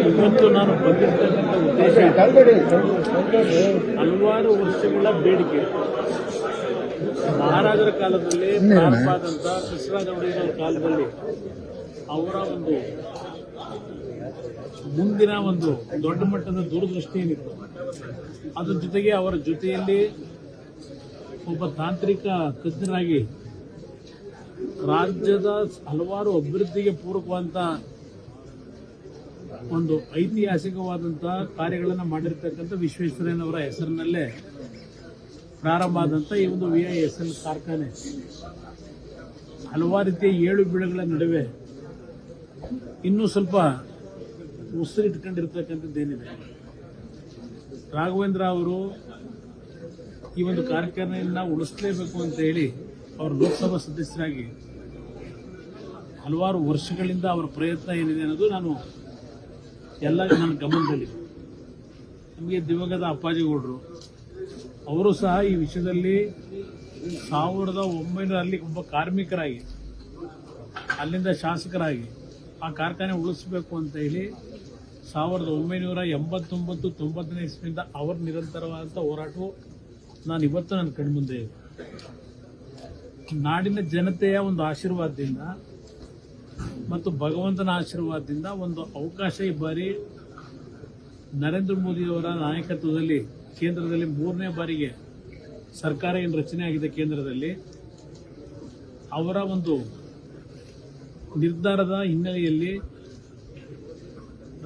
ಇವತ್ತು ನಾನು ಬಂದಿರ್ತಕ್ಕಂಥ ಉದ್ದೇಶ ಹಲವಾರು ವರ್ಷಗಳ ಬೇಡಿಕೆ ಮಹಾರಾಜರ ಕಾಲದಲ್ಲಿ ಪ್ರಾರಂಭ ಆದಂಥ ಕೃಷ್ಣರಾಜ ಒಡೆಯರ ಕಾಲದಲ್ಲಿ ಅವರ ಒಂದು ಮುಂದಿನ ಒಂದು ದೊಡ್ಡ ಮಟ್ಟದ ದೂರದೃಷ್ಟಿ ಏನಿತ್ತು, ಅದ್ರ ಜೊತೆಗೆ ಅವರ ಜೊತೆಯಲ್ಲಿ ಒಬ್ಬ ತಾಂತ್ರಿಕ ತಜ್ಞರಾಗಿ ರಾಜ್ಯದ ಹಲವಾರು ಅಭಿವೃದ್ಧಿಗೆ ಪೂರಕವಾದಂಥ ಒಂದು ಐತಿಹಾಸಿಕವಾದಂತಹ ಕಾರ್ಯಗಳನ್ನು ಮಾಡಿರ್ತಕ್ಕಂಥ ವಿಶ್ವೇಶ್ವರಯ್ಯನವರ ಹೆಸರಿನಲ್ಲೇ ಪ್ರಾರಂಭ ಆದಂಥ ಈ ಒಂದು VISL ಕಾರ್ಖಾನೆ ಹಲವಾರು ರೀತಿಯ ಏಳು ಬೀಳುಗಳ ನಡುವೆ ಇನ್ನೂ ಸ್ವಲ್ಪ ಉಸಿರಿಟ್ಕೊಂಡಿರ್ತಕ್ಕಂಥದ್ದೇನಿದೆ. ರಾಘವೇಂದ್ರ ಅವರು ಈ ಒಂದು ಕಾರ್ಖಾನೆಯನ್ನು ಉಳಿಸಲೇಬೇಕು ಅಂತ ಹೇಳಿ ಅವರು ಲೋಕಸಭಾ ಸದಸ್ಯರಾಗಿ ಹಲವಾರು ವರ್ಷಗಳಿಂದ ಅವರ ಪ್ರಯತ್ನ ಏನಿದೆ ಅನ್ನೋದು ನನ್ನ ಗಮನದಲ್ಲಿ. ನಮಗೆ ದಿವಂಗತ ಅಪ್ಪಾಜಿಗೌಡರು ಅವರು ಸಹ ಈ ವಿಷಯದಲ್ಲಿ 1900 ಅಲ್ಲಿ ಒಬ್ಬ ಕಾರ್ಮಿಕರಾಗಿ ಅಲ್ಲಿಂದ ಶಾಸಕರಾಗಿ ಆ ಕಾರ್ಖಾನೆ ಉಳಿಸಬೇಕು ಅಂತ ಹೇಳಿ 1989-90ನೇ ಇಸ್ವಿಯಿಂದ ಅವರ ನಿರಂತರವಾದಂಥ ಹೋರಾಟವು ನಾನು ಇವತ್ತು ನನ್ನ ಕಣ್ಮುಂದೆ ಇದೆ. ನಾಡಿನ ಜನತೆಯ ಒಂದು ಆಶೀರ್ವಾದದಿಂದ ಮತ್ತು ಭಗವಂತನ ಆಶೀರ್ವಾದದಿಂದ ಒಂದು ಅವಕಾಶ ಈ ಬಾರಿ ನರೇಂದ್ರ ಮೋದಿಯವರ ನಾಯಕತ್ವದಲ್ಲಿ ಕೇಂದ್ರದಲ್ಲಿ 3ನೇ ಬಾರಿಗೆ ಸರ್ಕಾರ ಏನು ರಚನೆ ಆಗಿದೆ ಕೇಂದ್ರದಲ್ಲಿ, ಅವರ ಒಂದು ನಿರ್ಧಾರದ ಹಿನ್ನೆಲೆಯಲ್ಲಿ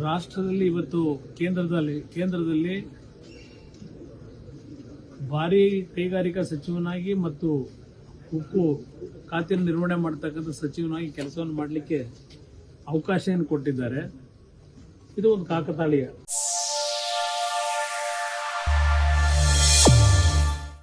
ರಾಷ್ಟ್ರದಲ್ಲಿ ಇವತ್ತು ಕೇಂದ್ರದಲ್ಲಿ ಭಾರಿ ಕೈಗಾರಿಕಾ ಸಚಿವನಾಗಿ ಮತ್ತು ಉಕ್ಕು ಖಾತೆಯನ್ನು ನಿರ್ವಹಣೆ ಮಾಡತಕ್ಕಂಥ ಸಚಿವನಾಗಿ ಕೆಲಸವನ್ನು ಮಾಡಲಿಕ್ಕೆ ಅವಕಾಶವನ್ನು ಕೊಟ್ಟಿದ್ದಾರೆ. ಇದು ಒಂದು ಕಾಕತಾಳೀಯ.